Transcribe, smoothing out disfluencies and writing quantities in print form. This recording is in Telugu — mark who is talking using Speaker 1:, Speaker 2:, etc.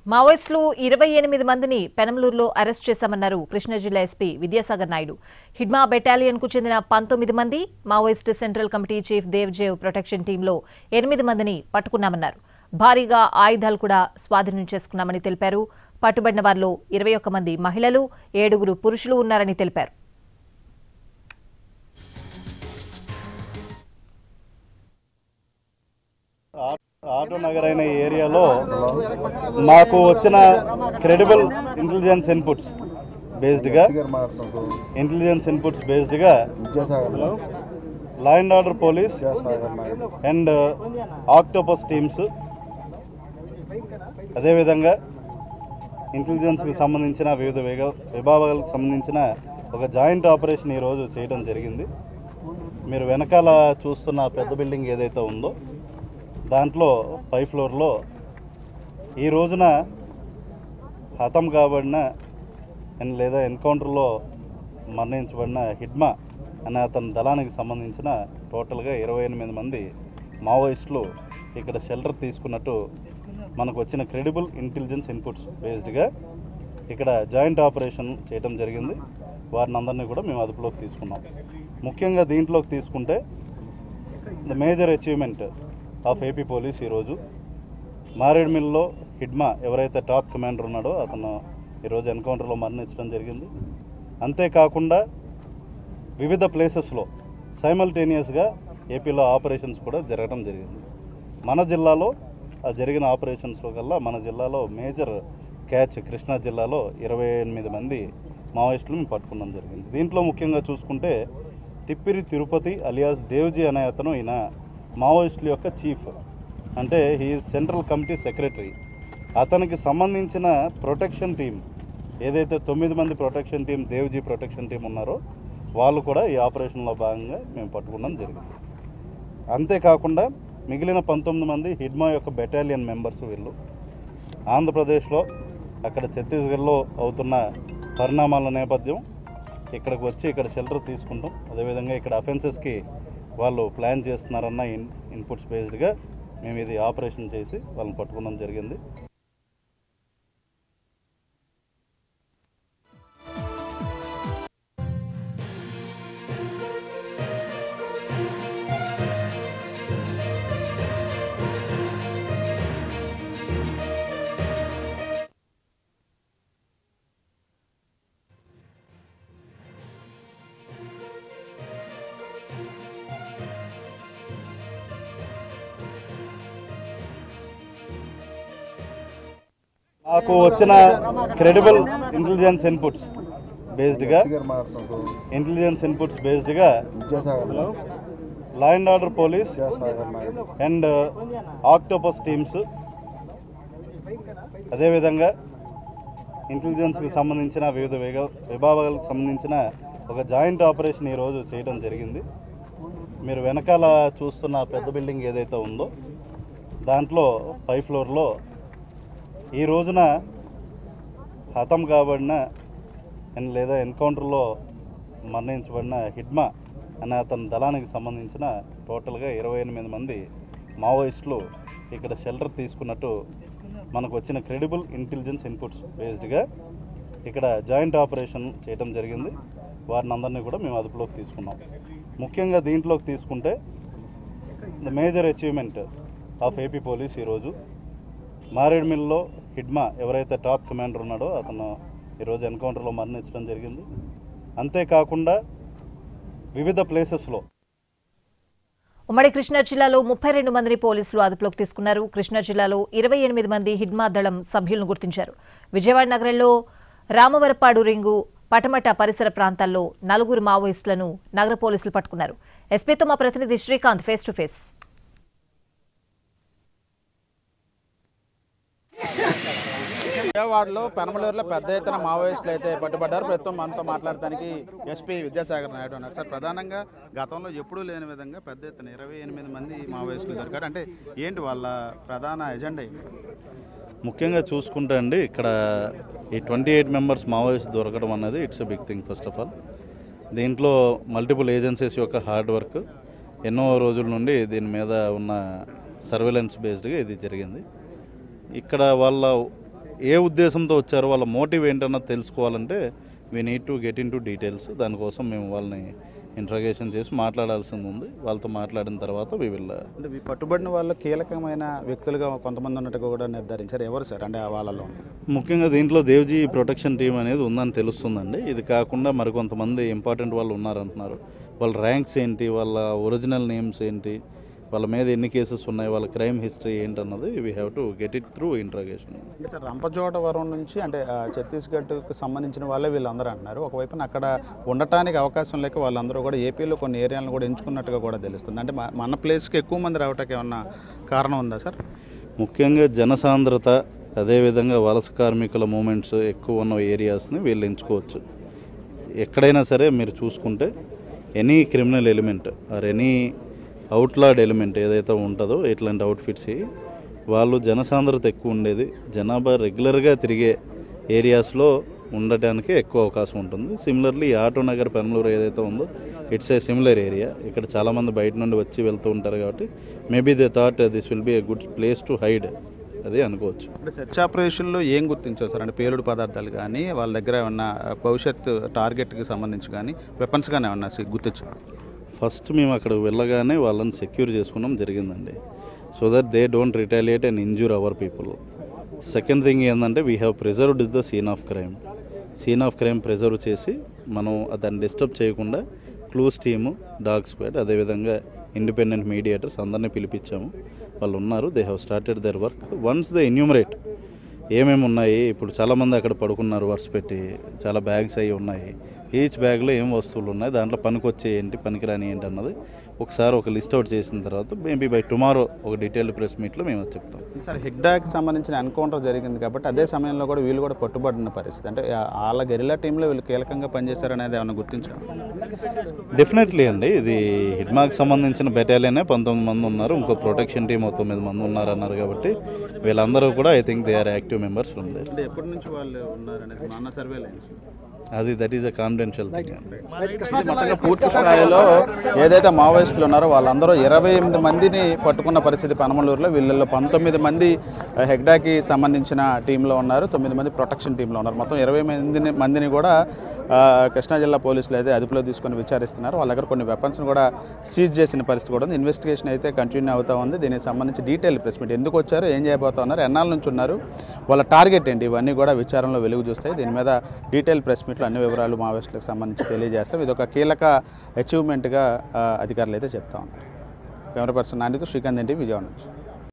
Speaker 1: మావోయిస్టులు 28 మందిని పెనంలూరులో అరెస్ట్ చేశామన్నారు కృష్ణా జిల్లా ఎస్పీ విద్యాసాగర్ నాయుడు. హిడ్మా బెటాలియన్కు చెందిన 19 మంది, Maoist central committee chief Devji protection టీంలో 8 మందిని పట్టుకున్నామన్నారు. భారీగా ఆయుధాలు కూడా స్వాధీనం చేసుకున్నామని తెలిపారు. పట్టుబడిన వారిలో 21 మంది మహిళలు, 7 పురుషులు ఉన్నారని తెలిపారు.
Speaker 2: ఆటో నగర్ అయిన ఏరియాలో మాకు వచ్చిన క్రెడిబుల్ ఇంటెలిజెన్స్ ఇన్పుట్స్ బేస్డ్గా law and order police and Octopus teams, అదేవిధంగా ఇంటెలిజెన్స్కి సంబంధించిన వివిధ విభాగాలకు సంబంధించిన ఒక జాయింట్ ఆపరేషన్ ఈరోజు చేయడం జరిగింది. మీరు వెనకాల చూస్తున్న పెద్ద బిల్డింగ్ ఏదైతే ఉందో దాంట్లో 5th ఫ్లోర్లో ఈ రోజున హతం కాబడిన లేదా ఎన్కౌంటర్లో మరణించబడిన హిడ్మా అనే అతని దళానికి సంబంధించిన టోటల్గా 28 మంది మావోయిస్టులు ఇక్కడ షెల్టర్ తీసుకున్నట్టు మనకు వచ్చిన క్రెడిబుల్ ఇంటెలిజెన్స్ ఇన్పుట్స్ బేస్డ్గా ఇక్కడ జాయింట్ ఆపరేషన్ చేయడం జరిగింది. వారిని అందరినీ కూడా మేము అదుపులోకి తీసుకున్నాం. ముఖ్యంగా దీంట్లోకి తీసుకుంటే the major achievement of AP police ఈరోజు మారేడుమిల్లో హిడ్మా ఎవరైతే టాప్ కమాండర్ ఉన్నాడో అతను ఈరోజు ఎన్కౌంటర్లో మరణించడం జరిగింది. అంతేకాకుండా వివిధ ప్లేసెస్లో సైమల్టేనియస్గా ఏపీలో ఆపరేషన్స్ కూడా జరగడం జరిగింది. మన జిల్లాలో ఆ జరిగిన ఆపరేషన్స్లో కల్లా మన జిల్లాలో మేజర్ క్యాచ్ కృష్ణా జిల్లాలో 28 మంది మావోయిస్టులను పట్టుకోవడం జరిగింది. దీంట్లో ముఖ్యంగా చూసుకుంటే తిప్పిరి తిరుపతి అలియాస్ దేవ్జీ అనే అతను ఈయన మావోయిస్టుల యొక్క చీఫ్, అంటే హీఈస్ సెంట్రల్ కమిటీ సెక్రటరీ. అతనికి సంబంధించిన ప్రొటెక్షన్ టీం ఏదైతే 9 మంది protection team Devji protection team ఉన్నారో వాళ్ళు కూడా ఈ ఆపరేషన్లో భాగంగా మేము పట్టుకోవడం జరిగింది. అంతేకాకుండా మిగిలిన 19 మంది హిడ్మా యొక్క బెటాలియన్ మెంబర్స్. వీళ్ళు ఆంధ్రప్రదేశ్లో అక్కడ ఛత్తీస్గఢ్లో అవుతున్న పరిణామాల నేపథ్యం ఇక్కడికి వచ్చి ఇక్కడ షెల్టర్ తీసుకుంటాం. అదేవిధంగా ఇక్కడ అఫెన్సెస్కి వాళ్ళు ప్లాన్ చేస్తున్నారన్న ఇన్పుట్స్ బేస్డ్గా మేము ఇది ఆపరేషన్ చేసి వాళ్ళని పట్టుకోవడం జరిగింది. మాకు వచ్చిన క్రెడిబుల్ ఇంటెలిజెన్స్ ఇన్పుట్స్ బేస్డ్గా law and order police and Octopus teams, అదేవిధంగా ఇంటెలిజెన్స్కి సంబంధించిన వివిధ విభాగాలకు సంబంధించిన ఒక జాయింట్ ఆపరేషన్ ఈరోజు చేయడం జరిగింది. మీరు వెనకాల చూస్తున్న పెద్ద బిల్డింగ్ ఏదైతే ఉందో దాంట్లో 5th ఫ్లోర్లో ఈ రోజున హతం కాబడిన లేదా ఎన్కౌంటర్లో మరణించబడిన హిడ్మా అనే అతని దళానికి సంబంధించిన టోటల్గా 28 మంది మావోయిస్టులు ఇక్కడ షెల్టర్ తీసుకున్నట్టు మనకు వచ్చిన క్రెడిబుల్ ఇంటెలిజెన్స్ ఇన్పుట్స్ బేస్డ్గా ఇక్కడ జాయింట్ ఆపరేషన్ చేయడం జరిగింది. వారిని అందరినీ కూడా మేము అదుపులోకి తీసుకున్నాం. ముఖ్యంగా దీంట్లోకి తీసుకుంటే the major achievement of AP police ఈరోజు మారేడుమిల్లో హిడ్మా ఎవరైతే టాప్ కమాండర్ ఉన్నాడో అతను ఈరోజు ఎన్కౌంటర్లో మరణించడం జరిగింది. అంతేకాకుండా వివిధ ప్లేసెస్లో
Speaker 1: ఉమ్మడి కృష్ణా జిల్లాలో 32 మందిని పోలీసులు అదుపులోకి తీసుకున్నారు. కృష్ణా జిల్లాలో 28 మంది హిడ్మా దళం సభ్యులను గుర్తించారు. విజయవాడ నగరంలో రామవరపాడు రింగు, పటమట పరిసర ప్రాంతాల్లో 4 మావోయిస్టులను నగర పోలీసులు పట్టుకున్నారు. ఎస్పీతో మా ప్రతినిధి శ్రీకాంత్ ఫేస్ టు ఫేస్.
Speaker 3: విజయవాడలో పెనమలూరులో పెద్ద ఎత్తున మావోయిస్టులు అయితే పట్టుబడ్డారు. ప్రస్తుతం మనతో మాట్లాడడానికి ఎస్పీ విద్యాసాగర్ నాయుడు ఉన్నారు. సార్, ప్రధానంగా గతంలో ఎప్పుడూ లేని విధంగా పెద్ద ఎత్తున 28 మంది మావోయిస్టులు దొరికారు. అంటే ఏంటి వాళ్ళ ప్రధాన ఎజెండా?
Speaker 2: ముఖ్యంగా చూసుకుంటే అండి, ఇక్కడ ఈ 28 మెంబర్స్ మావోయిస్ట్ దొరకడం అన్నది it's a big thing. First of all దీంట్లో మల్టిపుల్ ఏజెన్సీస్ యొక్క హార్డ్ వర్క్, ఎన్నో రోజుల నుండి దీని మీద ఉన్న సర్వేలెన్స్ బేస్డ్గా ఇది జరిగింది. ఇక్కడ వాళ్ళ ఏ ఉద్దేశంతో వచ్చారో వాళ్ళ మోటివ్ ఏంటన్నది తెలుసుకోవాలంటే we need to get in to details. దానికోసం మేము వాళ్ళని ఇంట్రాగేషన్ చేసి మాట్లాడాల్సింది ఉంది. వాళ్ళతో మాట్లాడిన తర్వాత వి విల్.
Speaker 3: అంటే ఈ పట్టుబడిన వాళ్ళు కీలకమైన వ్యక్తులుగా కొంతమంది ఉన్నట్టుగా కూడా నిర్ధారించారు. ఎవరు సార్ అంటే వాళ్ళలో?
Speaker 2: ముఖ్యంగా దీంట్లో దేవ్జీ ప్రొటెక్షన్ టీం అనేది ఉందని తెలుస్తుందండి. ఇది కాకుండా మరికొంతమంది ఇంపార్టెంట్ వాళ్ళు ఉన్నారంటున్నారు. వాళ్ళ ర్యాంక్స్ ఏంటి, వాళ్ళ ఒరిజినల్ నేమ్స్ ఏంటి, వాళ్ళ మీద ఎన్ని కేసెస్ ఉన్నాయి, వాళ్ళ క్రైమ్ హిస్టరీ ఏంటన్నది we have to get it through interrogation.
Speaker 3: అంటే సార్ రంపచోడవరం నుంచి అంటే ఛత్తీస్గఢ్కి సంబంధించిన వాళ్ళే వీళ్ళందరూ అంటున్నారు. ఒకవైపున అక్కడ ఉండటానికి అవకాశం లేక వాళ్ళందరూ కూడా ఏపీలో కొన్ని ఏరియాలను కూడా ఎంచుకున్నట్టుగా కూడా తెలుస్తుంది. అంటే మన ప్లేస్కి ఎక్కువ మంది రావటానికి ఏమన్నా కారణం ఉందా సార్?
Speaker 2: ముఖ్యంగా జనసాంద్రత, అదేవిధంగా వలస కార్మికుల మూమెంట్స్ ఎక్కువ ఉన్న ఏరియాస్ని వీళ్ళు ఎంచుకోవచ్చు. ఎక్కడైనా సరే మీరు చూసుకుంటే any criminal element or any outlawed element ఏదైతే ఉంటుందో ఇట్లాంటి అవుట్ఫిట్స్ వాళ్ళు జనసాంద్రత ఎక్కువ ఉండేది, జనాభా రెగ్యులర్గా తిరిగే ఏరియాస్లో ఉండటానికి ఎక్కువ అవకాశం ఉంటుంది. సిమిలర్లీ ఆటో నగర్ పెనమలూరు ఏదైతే ఉందో ఇట్స్ ఏ సిమిలర్ ఏరియా. ఇక్కడ చాలామంది బయట నుండి వచ్చి వెళ్తూ ఉంటారు కాబట్టి maybe they thought this will be a good place to hide అది అనుకోవచ్చు.
Speaker 3: అంటే సెర్చ్ ఆపరేషన్లో ఏం గుర్తించారు సార్? అంటే పేలుడు పదార్థాలు కానీ వాళ్ళ దగ్గర ఏమన్నా భవిష్యత్ టార్గెట్కి సంబంధించి కానీ వెపన్స్ కానీ ఏమన్నా గుర్తించారు?
Speaker 2: ఫస్ట్ మేము అక్కడ వెళ్ళగానే వాళ్ళని సెక్యూర్ చేసుకోవడం జరిగిందండి, so that they don't retaliate and injure our people. Second thing ఏంటంటే we have preserved is the scene of crime. Scene of crime preserve చేసి మనం దాన్ని డిస్టర్బ్ చేయకుండా క్లూస్ టీము, డాగ్ స్క్వాడ్, అదేవిధంగా ఇండిపెండెంట్ మీడియేటర్స్ అందరినీ పిలిపించాము. వాళ్ళు ఉన్నారు. They have started their work. Once they enumerate ఏమేమి ఉన్నాయి, ఇప్పుడు చాలామంది అక్కడ పడుకున్నారు వర్స్ పెట్టి, చాలా బ్యాగ్స్ అవి ఉన్నాయి. ఈచ్ బ్యాగ్లో ఏం వస్తువులు ఉన్నాయి, దాంట్లో పనికొచ్చే ఏంటి, పనికిరాని ఏంటి అన్నది ఒకసారి ఒక లిస్ట్ అవుట్ చేసిన తర్వాత మేబీ బై టుమారో ఒక డీటెయిల్డ్ ప్రెస్ మీట్లో మేము చెప్తాం.
Speaker 3: సార్ హెగ్డాకి సంబంధించిన ఎన్కౌంటర్ జరిగింది కాబట్టి అదే సమయంలో కూడా వీళ్ళు కూడా పట్టుబడిన పరిస్థితి. అంటే వాళ్ళ గెరిల్లా టీంలో వీళ్ళు కీలకంగా పనిచేశారనేది ఏమైనా గుర్తించారు?
Speaker 2: డెఫినెట్లీ అండి. ఇది హిడ్మాకి సంబంధించిన బెటాలియనే 19 మంది ఉన్నారు, ఇంకో ప్రొటెక్షన్ టీమ్ 9 మంది ఉన్నారు అన్నారు కాబట్టి వీళ్ళందరూ కూడా I think they are active members from there.
Speaker 3: అంటే ఎప్పటి నుంచి వాళ్ళు ఉన్నారనేది మన సర్వేలో
Speaker 2: అది that is a confidential thing.
Speaker 3: మొత్తంగా పూర్తి స్థాయిలో ఏదైతే మావోయిస్టులు ఉన్నారో వాళ్ళందరూ 28 మందిని పట్టుకున్న పరిస్థితి పెనమలూరులో. వీళ్ళల్లో 19 మంది హెగ్డాకి సంబంధించిన టీంలో ఉన్నారు, 9 మంది ప్రొటెక్షన్ టీంలో ఉన్నారు. మొత్తం 20 మందిని కూడా కృష్ణా జిల్లా పోలీసులు అయితే అదుపులో తీసుకొని విచారిస్తున్నారు. వాళ్ళ దగ్గర కొన్ని వెపన్స్ని కూడా సీజ్ చేసిన పరిస్థితి కూడా ఉంది. ఇన్వెస్టిగేషన్ అయితే కంటిన్యూ అవుతూ ఉంది. దీనికి సంబంధించి డీటెయిల్ ప్రెస్ మీట్ ఎందుకు వచ్చారు, ఏం చేయబోతా ఉన్నారు, ఎన్నాళ్ళ నుంచి ఉన్నారు, వాళ్ళ టార్గెట్ ఏంటి, ఇవన్నీ కూడా విచారణలో వెలుగు చూస్తాయి. దీని మీద డీటెయిల్ ప్రెస్ మీట్లో అన్ని వివరాలు మావోయిస్టులకు సంబంధించి తెలియజేస్తాం. ఇది ఒక కీలక అచీవ్మెంట్గా అధికారులు అయితే చెప్తా ఉన్నారు. కెమెరా పర్సన్ నానితో శ్రీకాంత్ ఎన్టీవీ, విజయవాడ నుంచి.